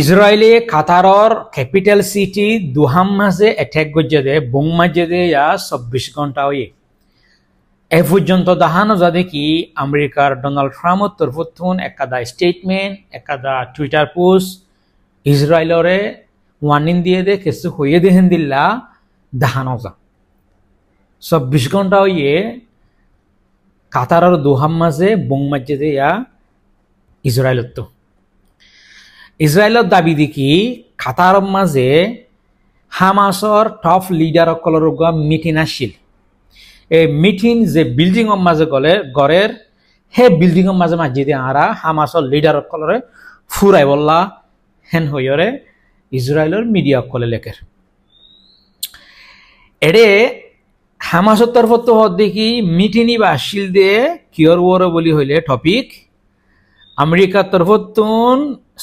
ইসরায়েলে কাতারর capital city দুহাম মাঝে attack করছে দে বোম মাঝে দে 24 ঘন্টা হয়ে এ পর্যন্ত দেখানো যাবে কি আমেরিকার ডোনাল্ড ট্রাম্পের তরফতুন একাদা স্টেটমেন্ট একাদা টুইটার পোস্ট ইসরায়েলরে ওয়ার্নিং দিয়ে দে কিছু হয়ে দেখেন দিল্লা দেখানো যা 24 ঘন্টা হয়ে কাতারর দুহাম মাঝে বোম মাঝে দে ইসরায়েলত তো ইসরায়েলের দাবি দেখি কাতার মাঝে হামাসর টপ লিডার সকলের মিটিং আসছিল এই মিটিং যে বিল্ডিং মাঝে গলে গড়ের হে বিল্ডিং মাঝে মাঝে দিয়ে আরা হামাসর লিডার সকলরে ফুরাই বললা হেন হইরে ইসরায়েলের মিডিয়া সকলে লেখের এড়ে হামাসর তরফ তো দেখি মিটিংই বা আসছিল দিয়ে কিয়র ওর বলি হইলে টপিক আমেরিকার তরফতুন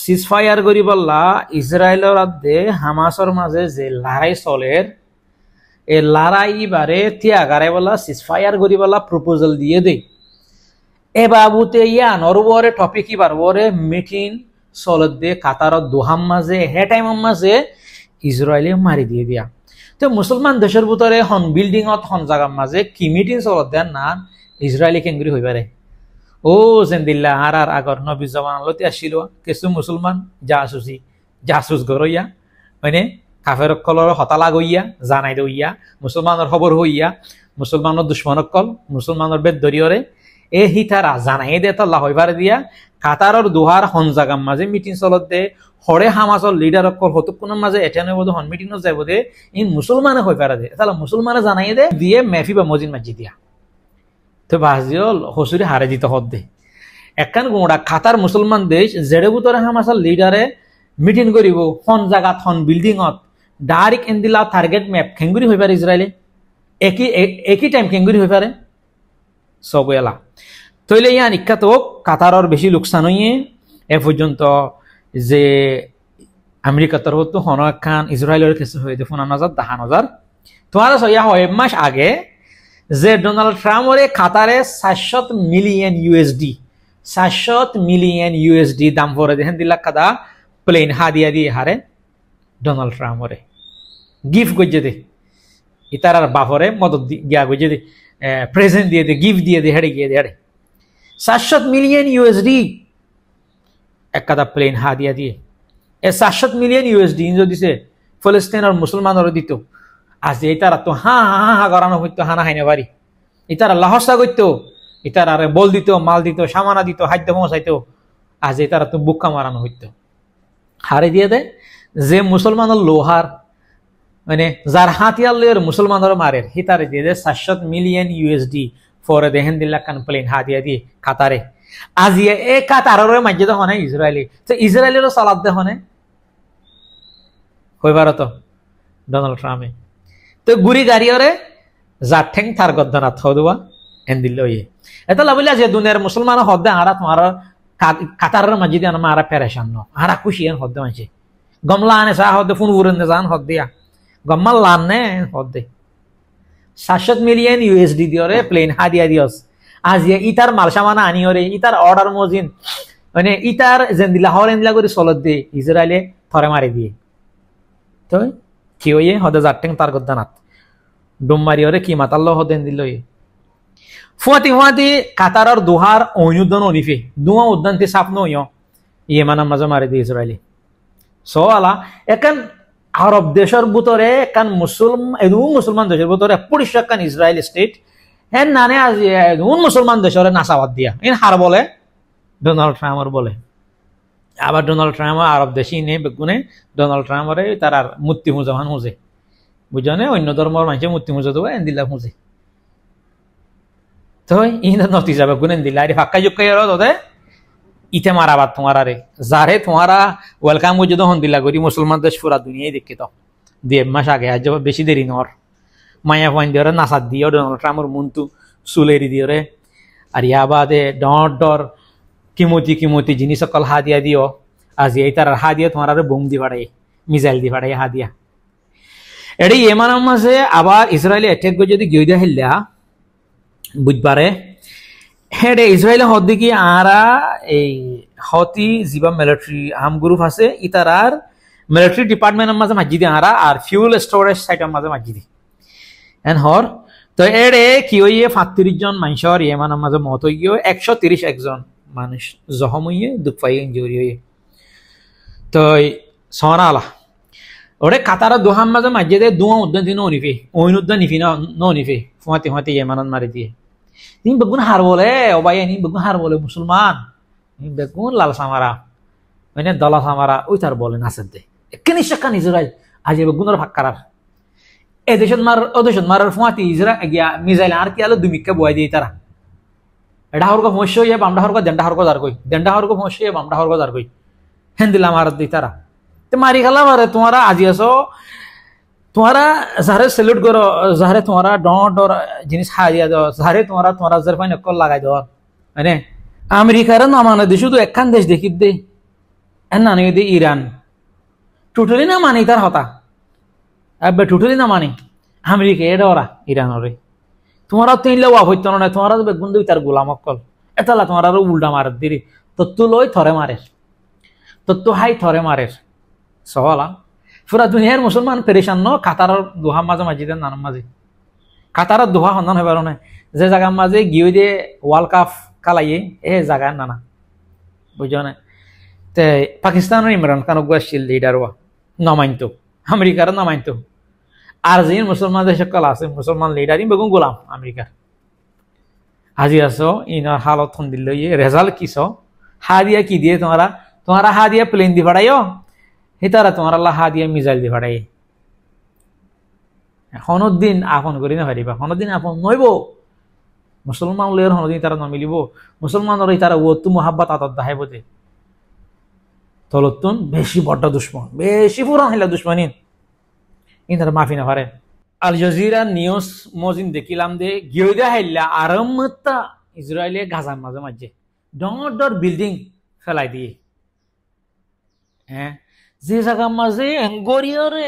সিজফায়ার করি বললা ইসরায়েলের আদে হামাসর মাঝে যে লড়াই চলের এই লড়াই বারে ত্যাগারে বলা সিজফায়ার করি বলা প্রপোজাল দিয়ে দে এ বাবুতে নরবরে টপিকই বারবরে মিটিং চলত দে কাতার দোহাম মাঝে হে টাইম মাঝে ইসরায়েলে মারি দিয়ে দিয়া তো মুসলমান দেশের ভিতরে হন বিল্ডিংত হন জায়গার মাঝে কি মিটিং চলত দেন না ইসরায়েলি কেঙ্গুরি হয়ে পারে ও জেন্দিল্লা আর আগর নবী জমান লতি আসছিল কিছু মুসলমান জাসুস গরইয়া মানে কাফের কলর হতালা গইয়া জানাই দইয়া মুসলমানের খবর হইয়া মুসলমানের দুশ্মনক কল মুসলমানের বেদ দরিয়রে এ হিতারা জানাই দে তো হইবার দিয়া কাতারর দুহার হন জাগাম মাঝে মিটিং চলত দে হরে হামাসর লিডার কল হতুকুনের মাঝে এটানে বোধ হন মিটিং যাইব দে ইন মুসলমানে হইপারা দে তাহলে মুসলমানে জানাই দে দিয়ে মেফি বা মজিন মাজি দিয়া তো বাজিল হসুরি হারে দিতে হদ্দে একখান গোড়া খাতার মুসলমান দেশ জেড়ে বুতরে হামাসার লিডারে মিটিং করিব হন জাগাত হন বিল্ডিংত ডাইরেক্ট এন্দিলা টার্গেট ম্যাপ খেঙ্গুরি হয়ে পারে ইসরায়েলে একই টাইম খেঙ্গুরি হয়ে পারে সব এলা তৈলে ইয়ান ইখ্যাত কাতারর বেশি লোকসান হইয়ে এ পর্যন্ত যে আমেরিকার তরফ তো হন একখান ইসরায়েলের কিছু হয়ে দেখুন 10,000 তোমার সইয়া হয় মাস আগে যে ডোনাল্ড ট্রাম্পরে কাতারে 700 মিলিয়ন ইউএসডি 700 মিলিয়ন ইউএসডি দাম পরে দেখেন দিল্লা কাদা প্লেন হাদিয়া দিয়ে হারে ডোনাল্ড ট্রাম্পরে গিফট গজে দে ইতার আর বাপরে মদত গিয়া গজে দে প্রেজেন্ট দিয়ে দে গিফট দিয়ে দে হেড়ে গিয়ে দে হেড়ে 700 মিলিয়ন ইউএসডি এক কাদা প্লেন হাদিয়া দিয়ে এ 700 মিলিয়ন ইউএসডি ইঞ্জো দিছে ফিলিস্তিনের মুসলমানরা দিত আজ ইতারা তো হা হা হা করানো হইতো হানা হাইনে বাড়ি ইতারা লাহসা করতো ইতার আরে বল দিত মাল দিত সামানা দিত খাদ্য পৌঁছাইতো আজ ইতারা তো বুক্কা মারানো হইতো হারে দিয়ে দেয় যে মুসলমানের লোহার মানে যার হাতিয়ার লয়ের মুসলমানের মারের হিতারে দিয়ে দেয় 700 মিলিয়ন ইউএসডি পরে দেখেন দিল্লা কান প্লেন হাতিয়া দিয়ে কাতারে আজ এ কাতারের মাঝে তো হনে ইসরায়েলি তো ইসরায়েলেরও সালাদ দে হনে হইবার তো ডোনাল্ড ট্রাম্পে তো গুড়ি গাড়িওরে যার ঠেং থার গদ্দনা থদুয়া এন দিল ইয়ে এটা লাভিলা যে দুনিয়ার মুসলমান হদ্দে আরা তোমার কাতারের মাঝে দিয়ে আরা পেরেশান ন আরা খুশি এন হদ্দে মাঝে গমলা আনে চা হদ্দে ফোন উড়েন যান হদ্দিয়া গম্মাল লান নে হদ্দে 700 মিলিয়ন ইউএসডি দিওরে প্লেন হাদিয়া দিয়স আজ ইতার মালসামানা আনিওরে ইতার অর্ডার মজিন মানে ইতার যেন দিলা হরেন দিলা করে চলত দিয়ে ইসরায়েলে থরে মারি দিয়ে তো কি হয়ে হদে যারটেং তার গদ্দানাত ডুম মারিওরে কি মাতাল্লো হদেন দিল ফুয়াতি ফুয়াতি কাতারর দুহার ঐনুদ্দন অনিফে দুয়া উদ্দান্তি সাপনো ইয়েমানার মাঝে মারি দিয়ে ইসরায়েলি সো আলা একান আরব দেশের ভিতরে একান মুসলমান দেশের ভিতরে পরিষ্কার একান ইসরায়েল স্টেট হ্যাঁ নানে আজ মুসলমান দেশের নাসাবাদ দিয়া এন হার বলে ডোনাল্ড ট্রাম্পর বলে আবার ডোনাল্ড ট্রাম্প আরব দেশই নেই বেগুনে ডোনাল্ড ট্রাম্পরে তার আর মূর্তি মুজামান হুঁজে বুঝনে অন্য ধর্মের মানুষের মূর্তি মুজা দেবো এন দিল্লা হুঁজে তো ইন্দ্র নতি যাবে গুনেন দিল্লা আরে ফাঁকা জুকাই তোদের ইতে মারাবাদ তোমার আরে যারে তোমারা ওয়েলকাম করছে তখন দিলা করি মুসলমান দেশ পুরা দুনিয়ায় দেখি তো 1.5 মাস আগে আজ বেশি দেরি নর মায়া পয়েন্ট দিয়ে নাচাত দিও ডোনাল্ড ট্রাম্পের মুন্টু চুলেরি দিয়ে আর ইয়া বাদে ডর কিমতি জিনিস সকল হা দিয়া দিও আজি এই তার হা দিয়া তোমার আরে বোম দি ফাড়াই মিসাইল দি ফাড়াই হা দিয়া এটি এমানের মাঝে আবার ইসরায়েলি অ্যাটাক করে যদি গিয়ে দিয়া হেললা বুধবারে হেডে ইসরায়েলে হদ্দি কি আরা এই হতি জিবা মিলিটারি আর্ম গ্রুপ আছে ইতারার মিলিটারি ডিপার্টমেন্টের মাঝে মাঝিদি আরা আর ফিউল স্টোরেজ সাইটের মাঝে মাঝিদি এন হর তো এডে কি হইয়ে 35 জন মানুষের ইয়েমানের মাঝে মত হইয়ে 130 একজন মানুষ জখম হইয়ে দুঃখ পাই ইঞ্জুরি হইয়ে তো সনা আলা ওরে কাতারা দোহান মাঝে মাঝিদে দুয়া উদ্যান দিন নিফি ওইন উদ্যান নিফি না নিফি ফুয়াতে ফুয়াতে ইয়েমানের মারি দিয়ে নি begun har bole obay ni begun har bole musulman ni begun lal samara মানে দলা সামারা ওই তার বলেন আছেন দে একনি শাকান ইসরায়েল আজ বেগুনের ফাক্কারার এ দেশত মারার ফুয়াতি ইসরায়েল গিয়া মিসাইল আর কি আলো দুমিককে বয় দিয়ে তারা এটা হরকো ফমস্য ইয়ে বামডা হরকো দেন্ডা হরকো দার কই দেন্ডা হরকো ফমস্য ইয়ে বামডা হরকো দার কই হেন্দিলা মার দি তারা তে মারি খালা মারে তোমারা আজি আসো তোমারা যারে সেলুট করো যারে তোমারা ডর জিনিস হারিয়া দাও যারে তোমারা জরফাইন কল লাগাই দাও মানে আমেরিকার না মানে দেশ শুধু একখান দেশ দেখি দে এন না দে ইরান টোটালি না মানি তার হতা আবে টোটালি না মানি আমেরিকা এটা ওরা ইরান ওরে তোমারা তো ইনলে ওয়া হইতো না তোমারা তো বেগুন দুই তার গোলাম অকল এতালা তোমারা উল্টা মার দিরি তত্তু লই থরে মারে তত্তু হাই থরে মারে সওয়ালা পুরা দুনিয়ার মুসলমান পেরেশান ন কাতারের দোহা মাঝে মাঝিদের নানার মাঝে কাতারের দোহা সন্ধান হবার না যে জায়গার মাঝে গিয়ে দিয়ে ওয়ার্ল্ড কাপ কালাইয়ে এ জায়গার নানা বুঝো না তে পাকিস্তানের ইমরান খান আসছিল লিডার ওয়া নমাইন্ত আমেরিকার নমাইন্ত আর যে মুসলমান দেশ সকল আছে মুসলমান লিডারই বেগুন গোলাম আমেরিকার হাজি আছো ইনার হালত দিল রেজাল্ট কিস হাদিয়া কি দিয়ে তোমারা হাদিয়া প্লেন দি ভাড়াইও হিতারা তোমার আল্লাহ হাদিয়া মিজাইল দি ভাড়াই হনদিন আপন করি না পারিবা হনদিন আপন নইব মুসলমান লের হনদিন তারা নমিলিব মুসলমানের তারা ওতু মোহাব্বত আদত দাহাইব দে তলতুন বেশি বড় দুশ্মন বেশি পুরান হইলা দুশ্মনী ইনার মাফি না পারে আল জাজিরা নিউজ মজিন দেখিলাম দে গিয়ে হাইলা আরামতা ইসরায়েলে গাজার মাঝে মাঝে ডর বিল্ডিং ফেলাই দিয়ে হ্যাঁ যে জায়গার মাঝে গরিয়রে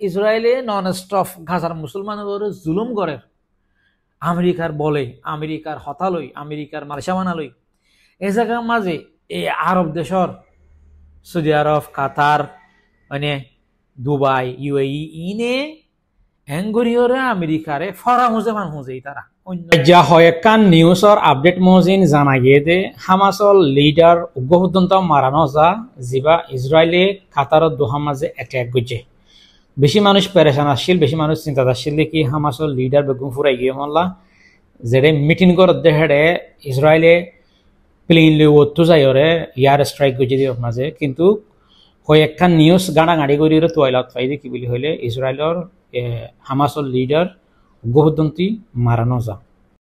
ইসরায়েলে নন স্টপ গাজার মুসলমানের জুলুম করে আমেরিকার বলে আমেরিকার হতালই আমেরিকার মালসামানালই এই জায়গার মাঝে এই আরব দেশর সৌদি আরব কাতার মানে দুবাই ইউএই ইনে এঙ্গরিয়রে আমেরিকারে ফরা হুজে মান হুজেই তারা যা হয় কান নিউজর আপডেট মজিন জানাইয়ে দে হামাসল লিডার উগ্রপন্থ মারানো যা জিবা ইসরায়েলে কাতারত দোহা মাঝে অ্যাটাক করছে বেশি মানুষ পেরেশান আসছিল বেশি মানুষ চিন্তা আসছিল দেখি হামাসল লিডার বেগুন ফুরাই গিয়ে মল্লা যেটা মিটিং করত দেহেড়ে ইসরায়েলে প্লেন লে ওতো যাই ওরে ইয়ার স্ট্রাইক করছে দিয়ে মাঝে কিন্তু কয়েকখান নিউজ গাড়াগাড়ি করি তোয়াইলত পাই কি বলি হইলে ইসরায়েলের হামাসল লিডার উগ্রপন্থী মারানো যা